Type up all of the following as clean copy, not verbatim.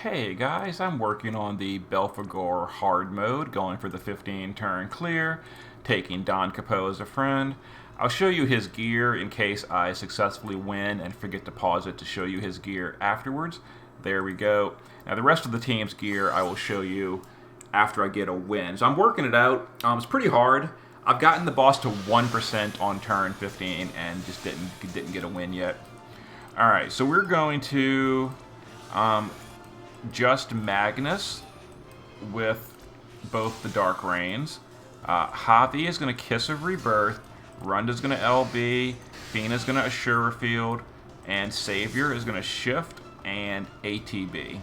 Hey guys, I'm working on the Belphegor hard mode, going for the 15 turn clear, taking Don Capo as a friend. I'll show you his gear in case I successfully win and forget to pause it to show you his gear afterwards. There we go. Now the rest of the team's gear I will show you after I get a win. So I'm working it out. It's pretty hard. I've gotten the boss to 1% on turn 15 and just didn't get a win yet. Alright, so we're going to just Magnus with both the Dark Reigns. Javi is going to Kiss of Rebirth. Runda's going to LB. Fina's going to Ashurafield. And Savior is going to Shift and ATB.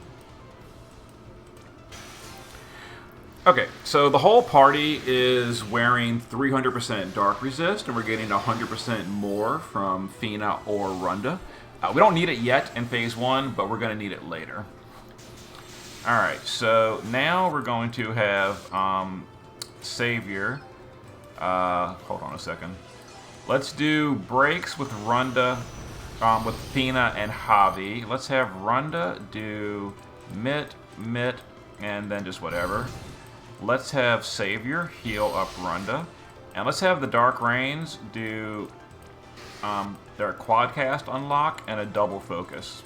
Okay, so the whole party is wearing 300% Dark Resist, and we're getting 100% more from Fina or Runda. We don't need it yet in Phase 1, but we're going to need it later. Alright, so now we're going to have Savior. Hold on a second. Let's do breaks with Runda, with Fina and Javi. Let's have Runda do Mit, and then just whatever. Let's have Savior heal up Runda. And let's have the Dark Reigns do their Quadcast unlock and a double focus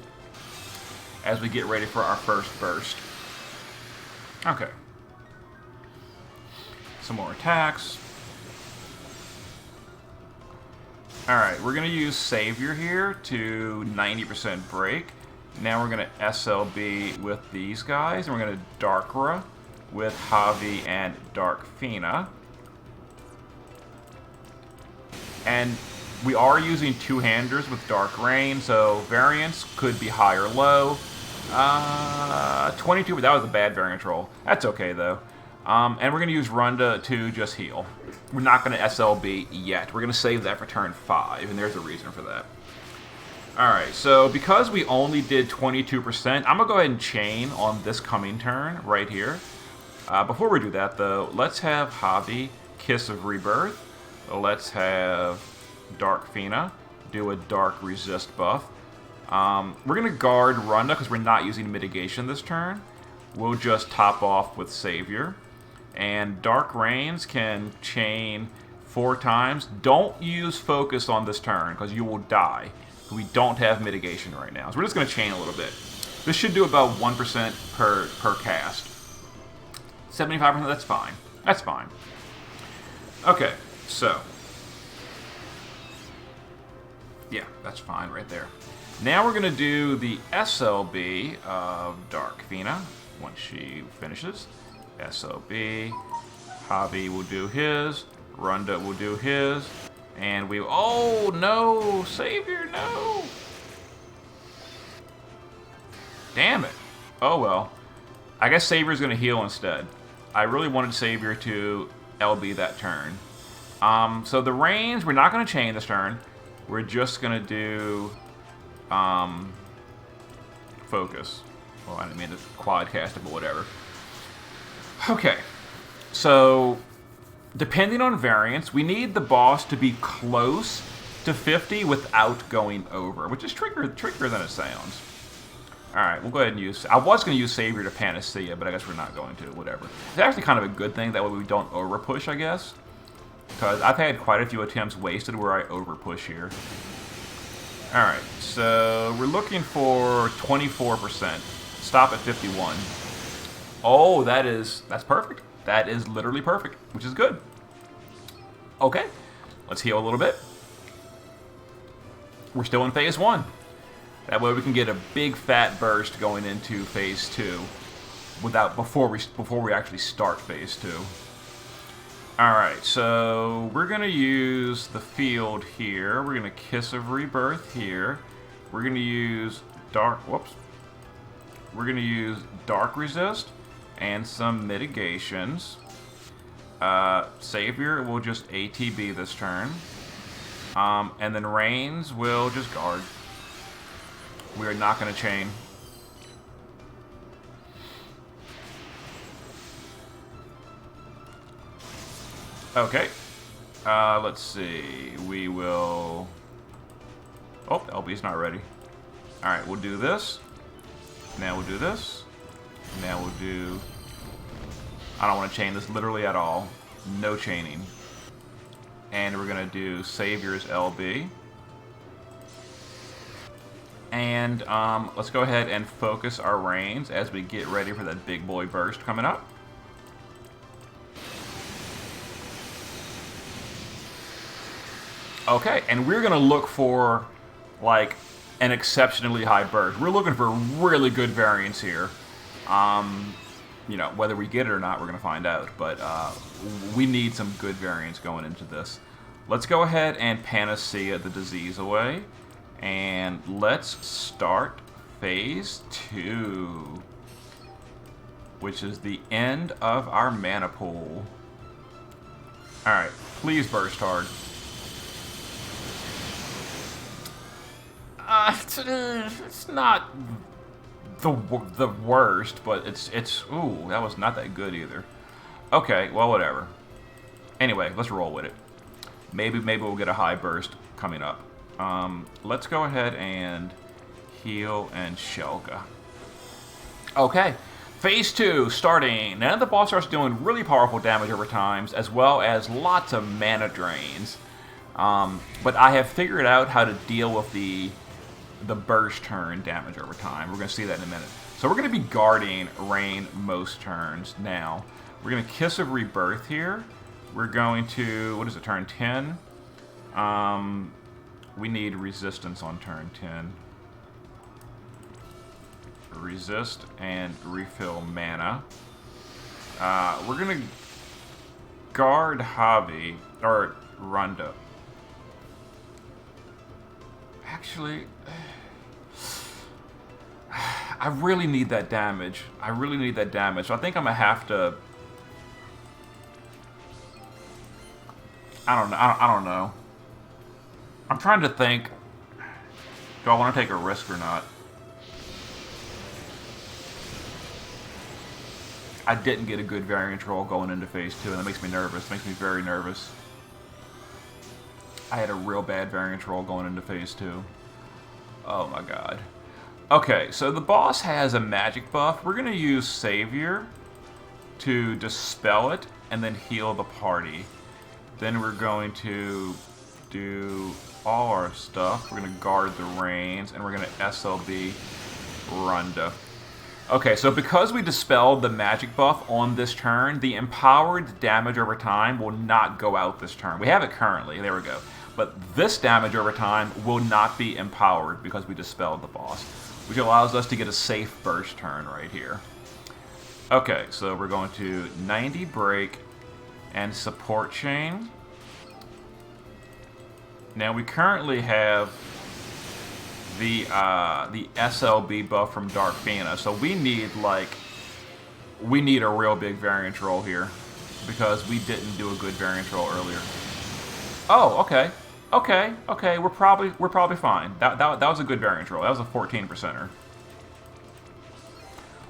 as we get ready for our first burst. Okay. Some more attacks. Alright, we're going to use Savior here to 90% break. Now we're going to SLB with these guys, and we're going to Darkra with Javi and Dark Fina. And we are using two-handers with Dark Reign, so variance could be high or low. 22, but that was a bad variance roll. That's okay, though. And we're going to use Runda to just heal. We're not going to SLB yet. We're going to save that for turn 5, and there's a reason for that. Alright, so because we only did 22%, I'm going to go ahead and chain on this coming turn right here. Before we do that, though, let's have Javi Kiss of Rebirth. Let's have Dark Fina do a Dark Resist buff. We're going to guard Runda because we're not using mitigation this turn. We'll just top off with Savior. And Dark Reigns can chain 4 times. Don't use focus on this turn because you will die. We don't have mitigation right now. So we're just going to chain a little bit. This should do about 1% per cast. 75%, that's fine. That's fine. Okay, so. Yeah, that's fine right there. Now we're going to do the SLB of Dark Fina once she finishes. SLB. Javi will do his. Runda will do his. And we... Oh, no! Savior, no! Damn it. Oh, well. I guess Savior's going to heal instead. I really wanted Savior to LB that turn. So the range, we're not going to chain this turn. We're just going to do... focus. Well, I didn't mean to quadcast it, but whatever. Okay. So, depending on variance, we need the boss to be close to 50 without going over, which is trickier than it sounds. Alright, we'll go ahead and use... I was going to use Savior to Panacea, but I guess we're not going to. Whatever. It's actually kind of a good thing. That way we don't overpush, I guess. Because I've had quite a few attempts wasted where I overpush here. Alright, so we're looking for 24%. Stop at 51. Oh, that's perfect. That is literally perfect, which is good. Okay, let's heal a little bit. We're still in Phase 1. That way we can get a big fat burst going into Phase 2 before we actually start Phase 2. Alright, so we're going to use the field here. We're going to Kiss of Rebirth here. We're going to use We're going to use Dark Resist and some mitigations. Savior will just ATB this turn. And then Reigns will just guard. We are not going to chain. Okay. Let's see. We will... Oh, LB's not ready. Alright, we'll do this. Now we'll do this. Now we'll do... I don't want to chain this literally at all. No chaining. And we're going to do Savior's LB. And let's go ahead and focus our reins as we get ready for that big boy burst coming up. Okay, and we're going to look for, like, an exceptionally high burst. We're looking for really good variance here. You know, whether we get it or not, we're going to find out. But we need some good variance going into this. Let's go ahead and Panacea the disease away. And let's start phase 2, which is the end of our mana pool. Alright, please burst hard. It's not the worst, but it's ooh, that was not that good either. Okay, well, whatever. Anyway, let's roll with it. Maybe we'll get a high burst coming up. Let's go ahead and heal and Shelga. Okay, phase 2 starting. Now the boss starts doing really powerful damage over times, as well as lots of mana drains. But I have figured out how to deal with the burst turn damage over time. We're going to see that in a minute. So we're going to be guarding Rain most turns now. We're going to Kiss of Rebirth here. We're going to, what is it, turn 10? We need resistance on turn 10. Resist and refill mana. We're going to guard Javi, or Runda. Actually, I really need that damage. I really need that damage. So I think I'm going to have to... I don't know. I'm trying to think, do I want to take a risk or not? I didn't get a good variance roll going into phase 2, and that makes me nervous. Makes me very nervous. I had a real bad variance roll going into phase 2. Oh my god. Okay, so the boss has a magic buff. We're going to use Savior to dispel it and then heal the party. Then we're going to do all our stuff. We're going to guard the reins, and we're going to SLB Runda. Okay, so because we dispelled the magic buff on this turn, the empowered damage over time will not go out this turn. We have it currently. There we go. But this damage over time will not be empowered because we dispelled the boss, which allows us to get a safe burst turn right here. Okay, so we're going to 90 break and support chain. Now we currently have the SLB buff from Darkfina, so we need a real big variance roll here because we didn't do a good variance roll earlier. Oh, okay. Okay, we're probably fine. That was a good variance roll. That was a 14%er.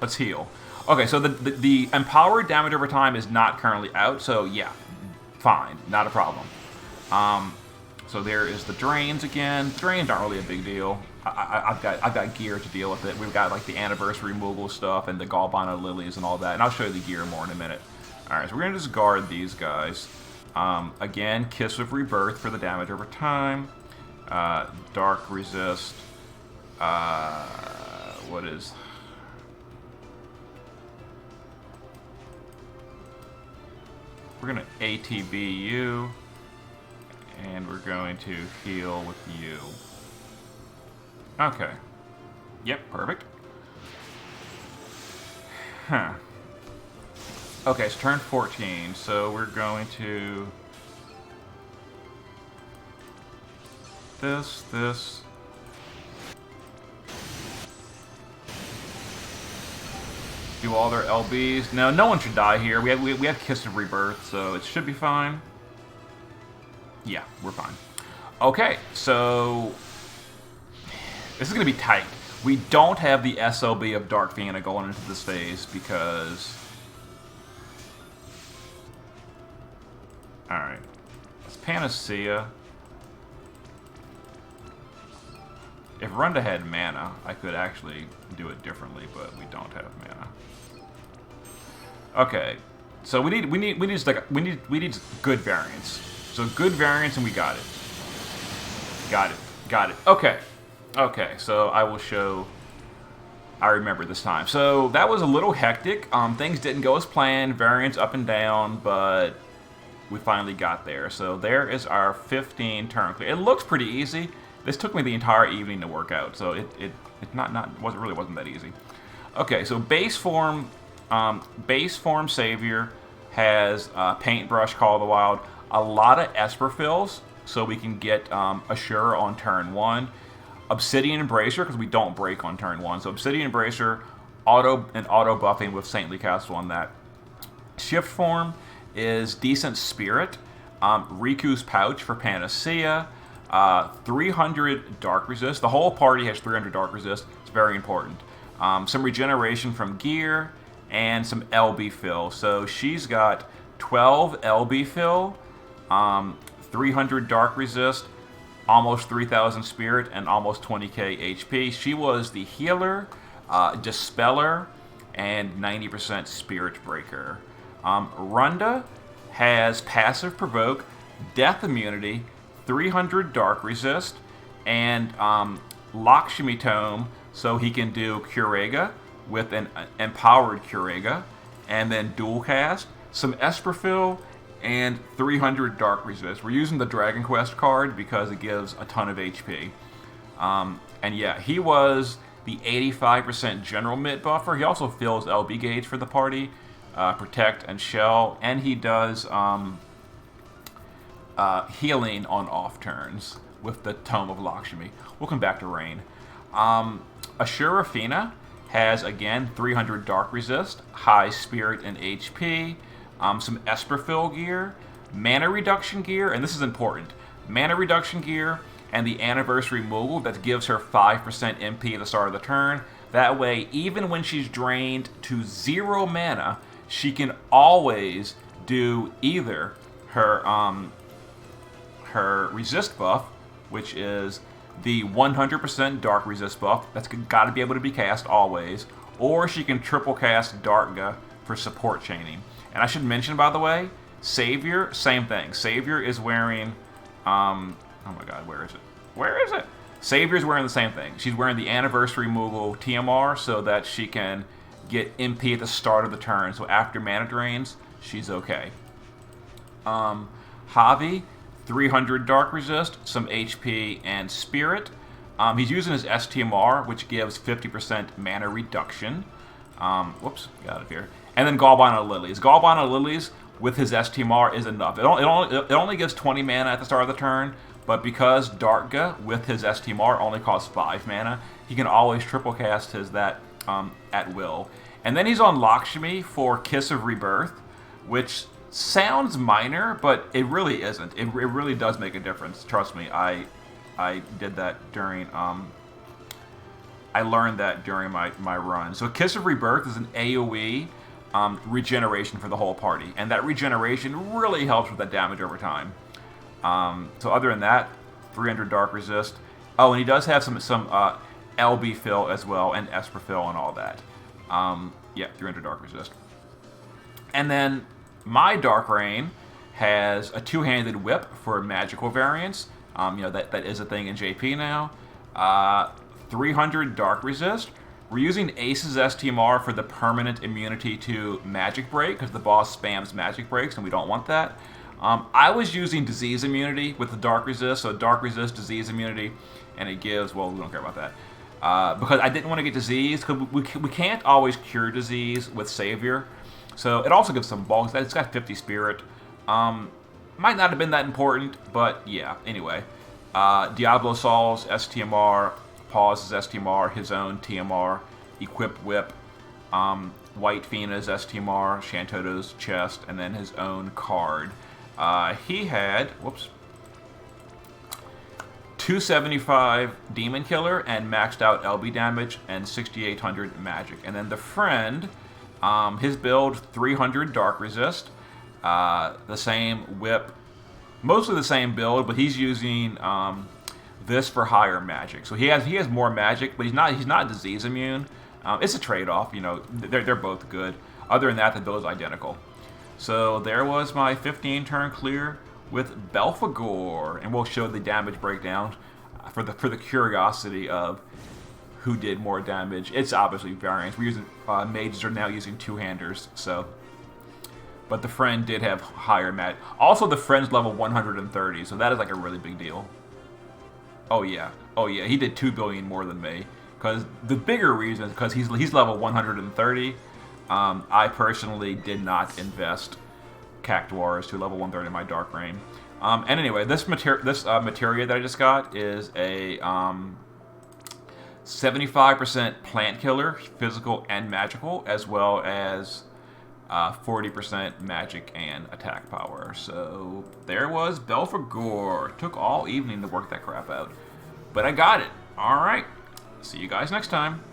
Let's heal. Okay, so the empowered damage over time is not currently out, so yeah, fine, not a problem. So there is the drains again. Drains aren't really a big deal. I've got gear to deal with it. We've got like the anniversary Moogle stuff and the Galbano lilies and all that, and I'll show you the gear more in a minute. All right, so we're gonna just guard these guys. Again, Kiss of Rebirth for the damage over time. Dark resist. What is? We're gonna ATB you, and we're going to heal with you. Okay. Yep, perfect. Huh. Okay, so turn 14, so we're going to... This... Do all their LBs. Now, no one should die here. We have Kiss of Rebirth, so it should be fine. Yeah, we're fine. Okay, so... This is going to be tight. We don't have the SLB of Darkfina going into this phase because... Alright. Let's Panacea. If Runda had mana, I could actually do it differently, but we don't have mana. Okay, so we need good variants. So good variants, and we got it. Got it. Okay. So I will show. I remember this time. So that was a little hectic. Things didn't go as planned. Variants up and down, but we finally got there. So there is our 15 turn clear. It looks pretty easy. This took me the entire evening to work out, so it wasn't that easy. Okay, so base form Savior has Paintbrush, Call of the Wild, a lot of Esper fills, so we can get Ashura on turn 1. Obsidian Embracer, because we don't break on turn 1. So Obsidian Embracer, auto buffing with Saintly Castle on that. Shift form is Decent Spirit, Riku's Pouch for Panacea, 300 Dark Resist. The whole party has 300 Dark Resist. It's very important. Some regeneration from gear, and some LB fill. So she's got 12 LB fill, 300 Dark Resist, almost 3,000 Spirit, and almost 20k HP. She was the healer, Dispeller, and 90% Spirit Breaker. Runda has passive provoke, death immunity, 300 Dark Resist, and Lakshmi Tome, so he can do Kurega with an empowered Kurega, and then dual cast, some Esperfill, and 300 Dark Resist. We're using the Dragon Quest card because it gives a ton of HP. And yeah, he was the 85% general mid buffer. He also fills LB gauge for the party, Protect and Shell, and he does healing on off turns with the Tome of Lakshmi. We'll come back to Rain. Ashurafina has, again, 300 Dark Resist, high Spirit and HP, some Esperfill gear, Mana Reduction gear, and this is important, Mana Reduction gear, and the Anniversary Moogle that gives her 5% MP at the start of the turn. That way, even when she's drained to 0 mana, she can always do either her resist buff, which is the 100% Dark Resist buff, that's got to be able to be cast always, or she can triple cast Darkga for support chaining. And I should mention, by the way, Savior, same thing. Savior is wearing, oh my god, where is it? Savior's wearing the same thing. She's wearing the Anniversary Moogle TMR so that she can get MP at the start of the turn, so after mana drains, she's okay. Javi, 300 Dark Resist, some HP, and Spirit. He's using his STMR, which gives 50% mana reduction. Whoops, got it here. And then Galbana Lilies. Galbana Lilies with his STMR is enough. It only gives 20 mana at the start of the turn, but because Darkga with his STMR only costs 5 mana, he can always triple cast his at will. And then he's on Lakshmi for Kiss of Rebirth, which sounds minor, but it really isn't. It really does make a difference. Trust me, I did that during I learned that during my run. So Kiss of Rebirth is an AoE regeneration for the whole party, and that regeneration really helps with that damage over time. So other than that, 300 Dark Resist. Oh, and he does have some LB fill as well, and Esper fill and all that. Yeah, 300 Dark Resist. And then my Dark Rain has a two-handed whip for magical variants. That is a thing in JP now. 300 Dark Resist. We're using Ace's STMR for the permanent immunity to Magic Break, because the boss spams Magic Breaks, and we don't want that. I was using Disease Immunity with the Dark Resist, so Dark Resist, Disease Immunity, and it gives, well, we don't care about that. Because I didn't want to get disease, because we can't always cure disease with Savior. So it also gives some bulk. It's got 50 Spirit. Might not have been that important, but yeah, anyway. Diablo Saul's STMR, Paul's STMR, his own TMR, Equipped Whip, White Fina's STMR, Shantoto's chest, and then his own card. He had, 275 Demon Killer and maxed out LB damage and 6,800 magic. And then the friend, his build, 300 Dark Resist, the same whip, mostly the same build, but he's using this for higher magic. So he has more magic, but he's not disease immune. It's a trade-off. You know, they're both good. Other than that, the build is identical. So there was my 15 turn clear with Belphegor, and we'll show the damage breakdown for the curiosity of who did more damage. It's obviously variance. We're using mages are now using two-handers, so. But the friend did have higher mat. Also, the friend's level 130, so that is like a really big deal. Oh yeah, he did 2 billion more than me. Because the bigger reason is because he's level 130. I personally did not invest Cactuars to level 130 in my Dark Rain. And anyway, this materia that I just got is a 75% plant killer, physical and magical, as well as 40% magic and attack power. So there was Belphegor. Took all evening to work that crap out, but I got it. All right. See you guys next time.